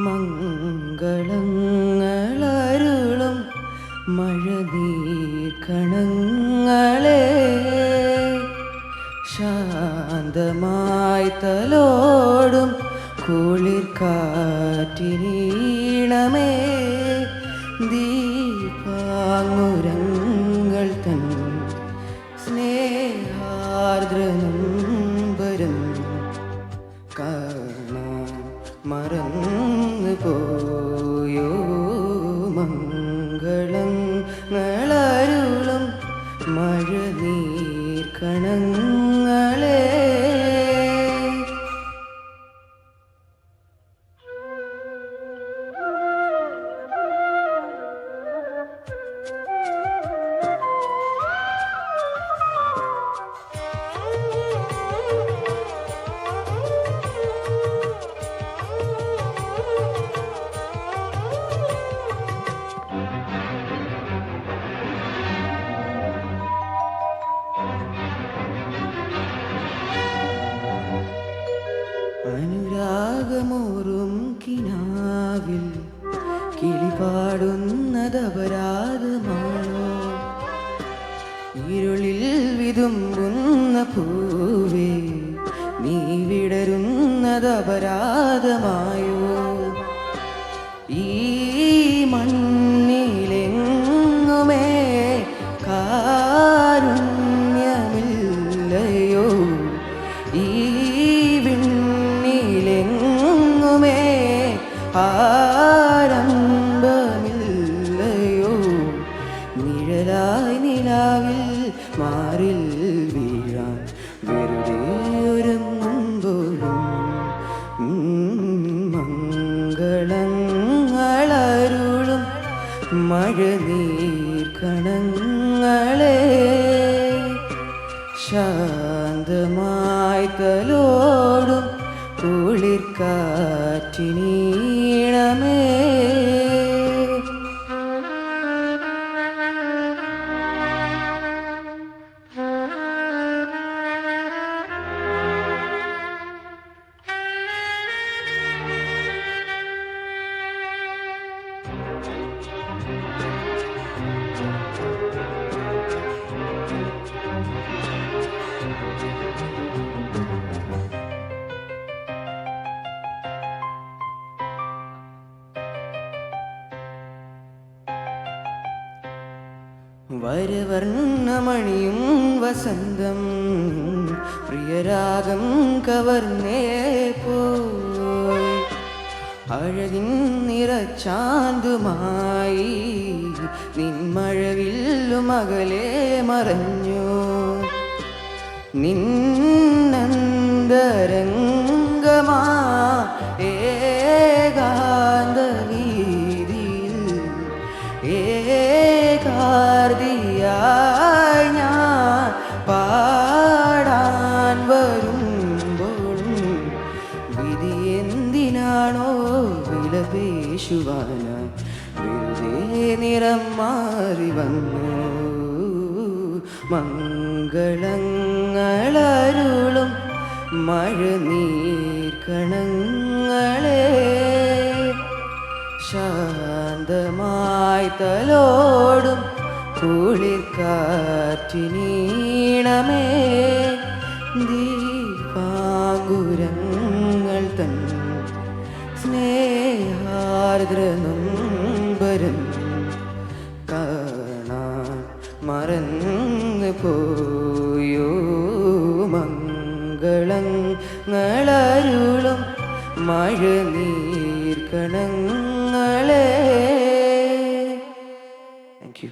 മംഗളങ്ങളരുളും മഴനീർക്കണങ്ങളെ ശാന്തമായി തലോടും കുളിർക്കാറ്റിനീണമേ ദീപാങ്ങുരങ്ങൾ തൻ സ്നേഹാർദ്രനമ്പരം കാണാൻ മറന്നു പോയോ മംഗളങ്ങളരുളും മഴനീർക്കണങ്ങളെ അനുരാഗമോറും കിനാവിൽ കിളിപാടുന്നതപരാധമാണോ? ഇരുളിൽ വിതുമ്പുന്ന പൂവേ നീ വിടരുന്നതപരാധമായോ? ഈ മണ്ണിലെങ്ങുമേ കാരുണ്യമില്ലയോ? ഈ വിണ്ണിലെങ്ങുമേ ആരംഭമില്ലയോ? നിഴലായി നിലാവിൽ മാറിൽ വീഴാൻ വെറുതെ ഒരുങ്ങുമ്പോഴും മംഗളങ്ങളരുളും മഴനീർക്കണങ്ങളെ ശാന്തമായി തലോടും കുളിർക്കാറ്റിനീണമേ വരവർണ്ണമണിയും വസന്തം പ്രിയരാഗം കവർന്നേ പോയി അഴകിൻ നിറച്ചാന്തുമായി നിൻമഴവില്ലും അകലെ മറഞ്ഞു നിന്നന്തരംഗമാ ഏകാന്ത വീതിയിൽ ഏകാർദിയായി ഞാൻ പാടാൻ വരുമ്പോഴും വിധി എന്തിനാണോ വിലപേശുവാനായി വെറുതെ നിറം മാറി വന്നു മംഗളങ്ങളരുളും മഴനീർക്കണങ്ങളെ ശാന്തമായി തലോടും കുളിർക്കാറ്റിനീണമേ ദീപാങ്കുരങ്ങൾ തൻ സ്നേഹാർദ്രനമ്പരം കാണാൻ മറന്നു പോയോ മംഗളങ്ങളരുളും മഴനീർക്കണങ്ങളെ. Thank you.